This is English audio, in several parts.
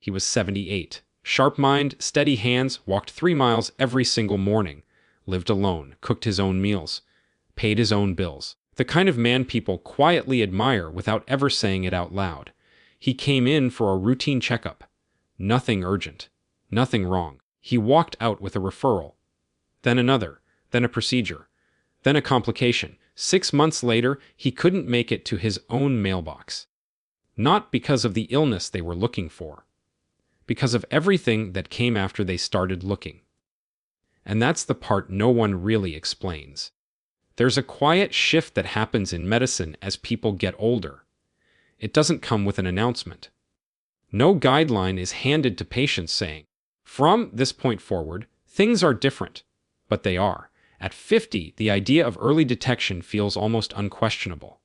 He was 78. Sharp mind, steady hands, walked 3 miles every single morning, lived alone, cooked his own meals, paid his own bills. The kind of man people quietly admire without ever saying it out loud. He came in for a routine checkup. Nothing urgent. Nothing wrong. He walked out with a referral. Then another. Then a procedure. Then a complication. 6 months later, he couldn't make it to his own mailbox. Not because of the illness they were looking for. Because of everything that came after they started looking. And that's the part no one really explains. There's a quiet shift that happens in medicine as people get older. It doesn't come with an announcement. No guideline is handed to patients saying, from this point forward, things are different. But they are. At 50, the idea of early detection feels almost unquestionable.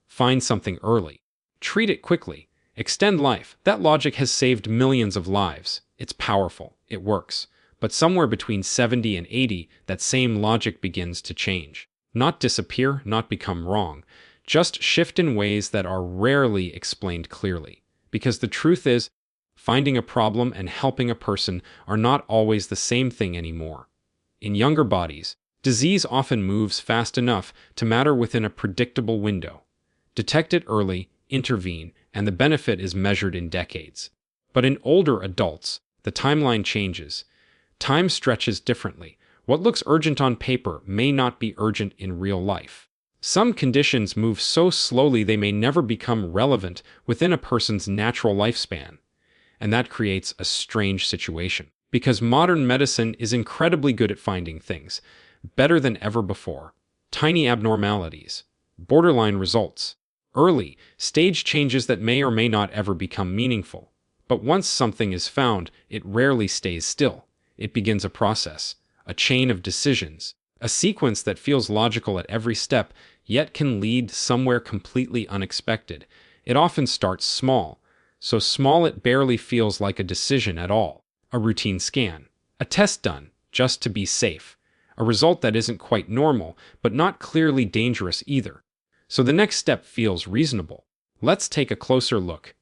Find something early. Treat it quickly. Extend life. That logic has saved millions of lives. It's powerful. It works. But somewhere between 70 and 80, that same logic begins to change. Not disappear, not become wrong. Just shift in ways that are rarely explained clearly. Because the truth is, finding a problem and helping a person are not always the same thing anymore. In younger bodies, disease often moves fast enough to matter within a predictable window. Detect it early, intervene, and the benefit is measured in decades. But in older adults, the timeline changes. Time stretches differently. What looks urgent on paper may not be urgent in real life. Some conditions move so slowly they may never become relevant within a person's natural lifespan. And that creates a strange situation. Because modern medicine is incredibly good at finding things, better than ever before. Tiny abnormalities, borderline results, early stage changes that may or may not ever become meaningful. But once something is found, it rarely stays still. It begins a process, a chain of decisions, a sequence that feels logical at every step, yet can lead somewhere completely unexpected. It often starts small, so small it barely feels like a decision at all. A routine scan, a test done just to be safe, a result that isn't quite normal, but not clearly dangerous either. So the next step feels reasonable. Let's take a closer look.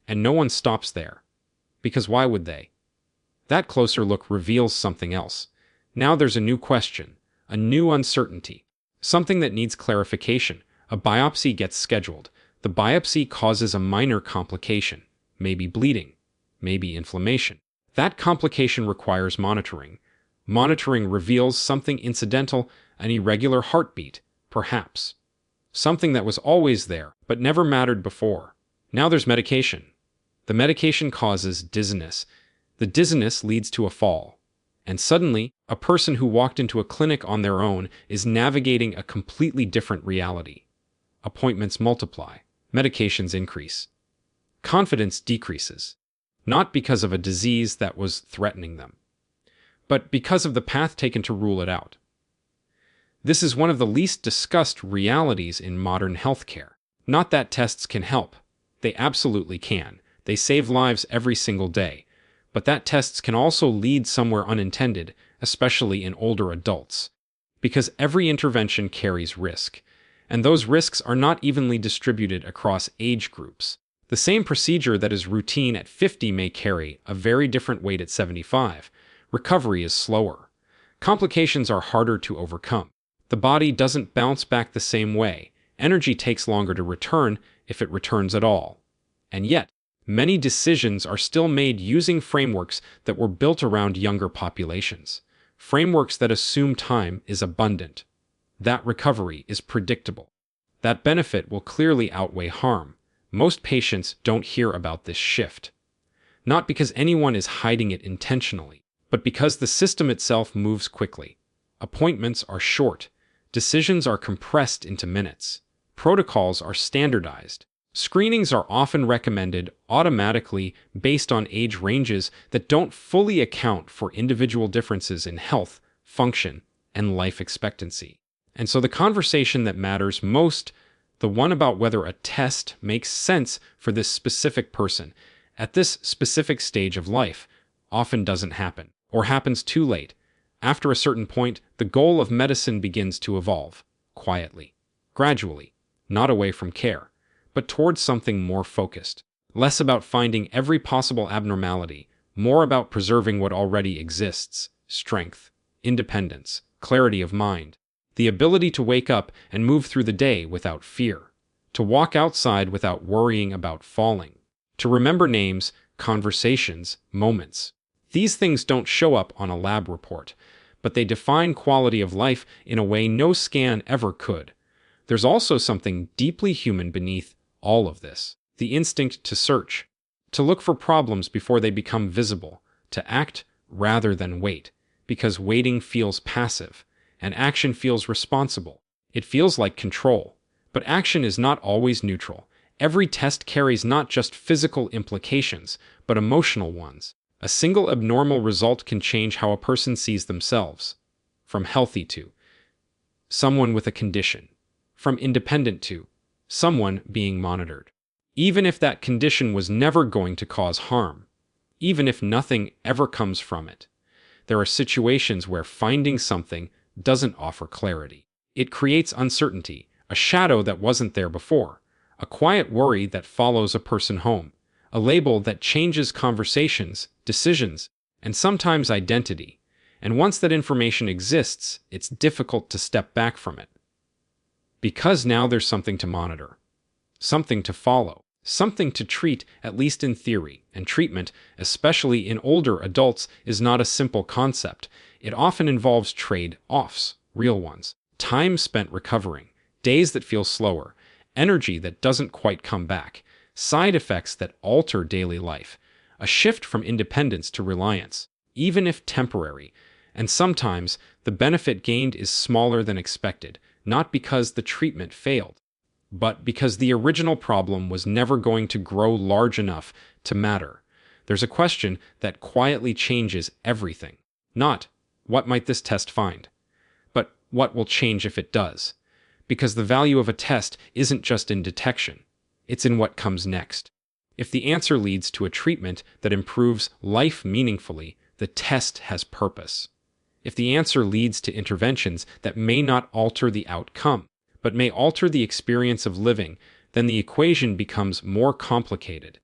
And no one stops there. Because why would they? That closer look reveals something else. Now there's a new question, a new uncertainty, something that needs clarification. A biopsy gets scheduled. The biopsy causes a minor complication, maybe bleeding, maybe inflammation. That complication requires monitoring. Monitoring reveals something incidental, an irregular heartbeat, perhaps. Something that was always there, but never mattered before. Now there's medication. The medication causes dizziness. The dizziness leads to a fall. And suddenly, a person who walked into a clinic on their own is navigating a completely different reality. Appointments multiply. Medications increase. Confidence decreases. Not because of a disease that was threatening them, but because of the path taken to rule it out. This is one of the least discussed realities in modern healthcare. Not that tests can help. They absolutely can. They save lives every single day. But that tests can also lead somewhere unintended, especially in older adults. Because every intervention carries risk. And those risks are not evenly distributed across age groups. The same procedure that is routine at 50 may carry a very different weight at 75. Recovery is slower. Complications are harder to overcome. The body doesn't bounce back the same way. Energy takes longer to return, if it returns at all. And yet, many decisions are still made using frameworks that were built around younger populations. Frameworks that assume time is abundant. That recovery is predictable. That benefit will clearly outweigh harm. Most patients don't hear about this shift. Not because anyone is hiding it intentionally, but because the system itself moves quickly. Appointments are short. Decisions are compressed into minutes. Protocols are standardized. Screenings are often recommended automatically based on age ranges that don't fully account for individual differences in health, function, and life expectancy. And so the conversation that matters most, the one about whether a test makes sense for this specific person at this specific stage of life, often doesn't happen, or happens too late. After a certain point, the goal of medicine begins to evolve, quietly, gradually, not away from care, but towards something more focused. Less about finding every possible abnormality, more about preserving what already exists: strength, independence, clarity of mind, the ability to wake up and move through the day without fear, to walk outside without worrying about falling, to remember names, conversations, moments. These things don't show up on a lab report, but they define quality of life in a way no scan ever could. There's also something deeply human beneath all of this: the instinct to search, to look for problems before they become visible, to act rather than wait, because waiting feels passive, and action feels responsible. It feels like control. But action is not always neutral. Every test carries not just physical implications, but emotional ones. A single abnormal result can change how a person sees themselves. From healthy to someone with a condition. From independent to someone being monitored. Even if that condition was never going to cause harm. Even if nothing ever comes from it. There are situations where finding something doesn't offer clarity. It creates uncertainty, a shadow that wasn't there before, a quiet worry that follows a person home, a label that changes conversations, decisions, and sometimes identity. And once that information exists, it's difficult to step back from it. Because now there's something to monitor, something to follow, something to treat, at least in theory. And treatment, especially in older adults, is not a simple concept. It often involves trade-offs, real ones. Time spent recovering, days that feel slower, energy that doesn't quite come back, side effects that alter daily life, a shift from independence to reliance, even if temporary. And sometimes the benefit gained is smaller than expected, not because the treatment failed, but because the original problem was never going to grow large enough to matter. There's a question that quietly changes everything. Not, what might this test find? But what will change if it does? Because the value of a test isn't just in detection. It's in what comes next. If the answer leads to a treatment that improves life meaningfully, the test has purpose. If the answer leads to interventions that may not alter the outcome, but may alter the experience of living, then the equation becomes more complicated,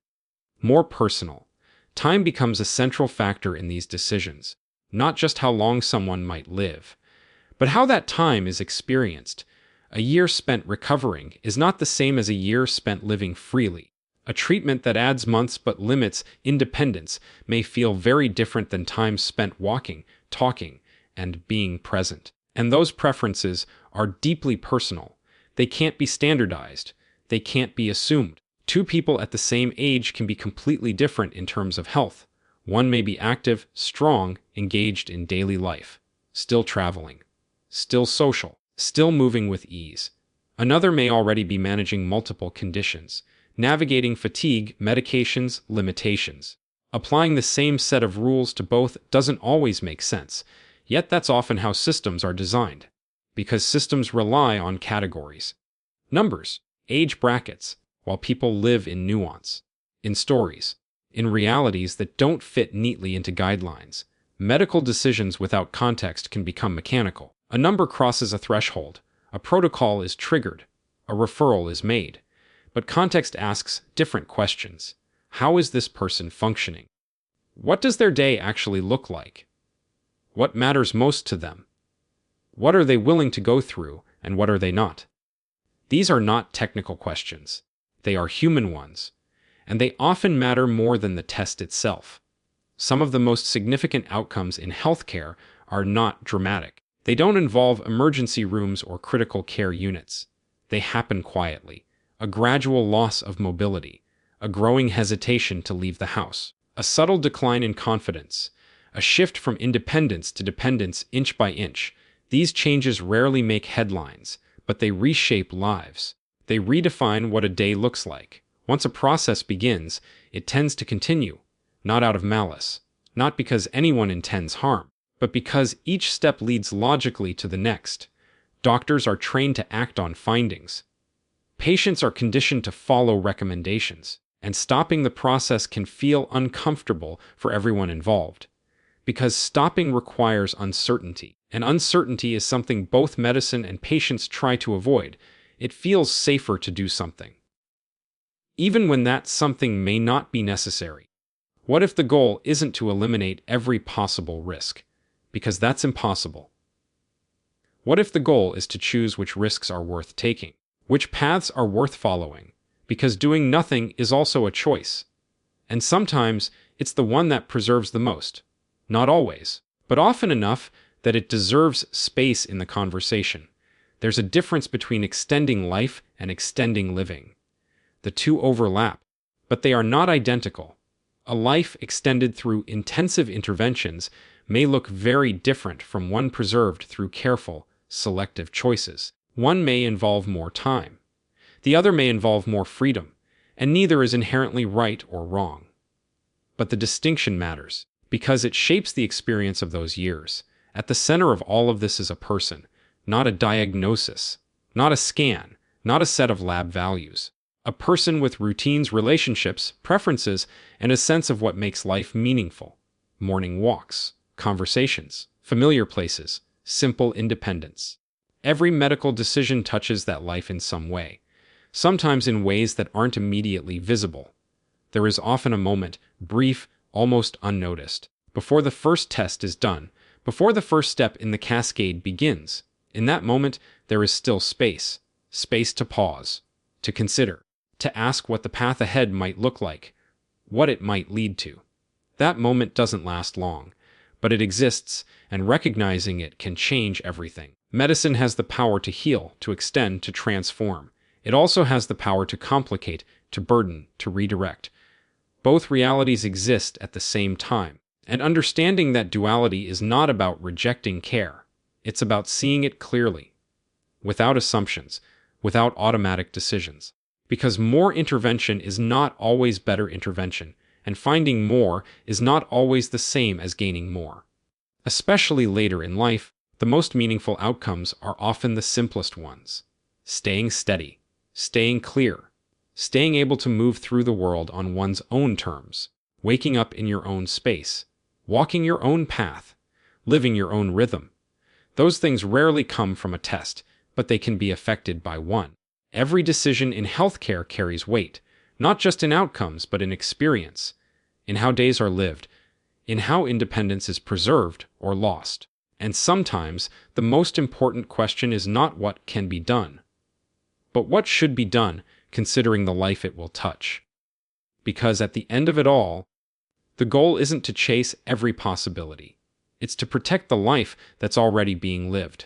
more personal. Time becomes a central factor in these decisions, not just how long someone might live, but how that time is experienced. A year spent recovering is not the same as a year spent living freely. A treatment that adds months but limits independence may feel very different than time spent walking, talking, and being present. And those preferences are deeply personal. They can't be standardized. They can't be assumed. Two people at the same age can be completely different in terms of health. One may be active, strong, engaged in daily life, still traveling, still social, still moving with ease. Another may already be managing multiple conditions, navigating fatigue, medications, limitations. Applying the same set of rules to both doesn't always make sense, yet that's often how systems are designed, because systems rely on categories, numbers, age brackets, while people live in nuance, in stories, in realities that don't fit neatly into guidelines. Medical decisions without context can become mechanical. A number crosses a threshold, a protocol is triggered, a referral is made. But context asks different questions. How is this person functioning? What does their day actually look like? What matters most to them? What are they willing to go through, and what are they not? These are not technical questions. They are human ones, and they often matter more than the test itself. Some of the most significant outcomes in healthcare are not dramatic. They don't involve emergency rooms or critical care units. They happen quietly. A gradual loss of mobility, a growing hesitation to leave the house, a subtle decline in confidence, a shift from independence to dependence inch by inch. These changes rarely make headlines, but they reshape lives. They redefine what a day looks like. Once a process begins, it tends to continue, not out of malice, not because anyone intends harm, but because each step leads logically to the next. Doctors are trained to act on findings. Patients are conditioned to follow recommendations, and stopping the process can feel uncomfortable for everyone involved. Because stopping requires uncertainty, and uncertainty is something both medicine and patients try to avoid. It feels safer to do something, even when that something may not be necessary. What if the goal isn't to eliminate every possible risk? Because that's impossible. What if the goal is to choose which risks are worth taking, which paths are worth following? Because doing nothing is also a choice. And sometimes it's the one that preserves the most. Not always, but often enough that it deserves space in the conversation. There's a difference between extending life and extending living. The two overlap, but they are not identical. A life extended through intensive interventions may look very different from one preserved through careful, selective choices. One may involve more time. The other may involve more freedom, and neither is inherently right or wrong. But the distinction matters, because it shapes the experience of those years. At the center of all of this is a person, not a diagnosis, not a scan, not a set of lab values. A person with routines, relationships, preferences, and a sense of what makes life meaningful. Morning walks, conversations, familiar places, simple independence. Every medical decision touches that life in some way, sometimes in ways that aren't immediately visible. There is often a moment, brief, almost unnoticed, before the first test is done, before the first step in the cascade begins. In that moment, there is still space to pause, to consider, to ask what the path ahead might look like, what it might lead to. That moment doesn't last long, but it exists, and recognizing it can change everything. Medicine has the power to heal, to extend, to transform. It also has the power to complicate, to burden, to redirect. Both realities exist at the same time, and understanding that duality is not about rejecting care. It's about seeing it clearly, without assumptions, without automatic decisions. Because more intervention is not always better intervention, and finding more is not always the same as gaining more. Especially later in life, the most meaningful outcomes are often the simplest ones. Staying steady, staying clear, staying able to move through the world on one's own terms, waking up in your own space, walking your own path, living your own rhythm. Those things rarely come from a test, but they can be affected by one. Every decision in healthcare carries weight, not just in outcomes, but in experience, in how days are lived, in how independence is preserved or lost. And sometimes, the most important question is not what can be done, but what should be done, considering the life it will touch. Because at the end of it all, the goal isn't to chase every possibility. It's to protect the life that's already being lived.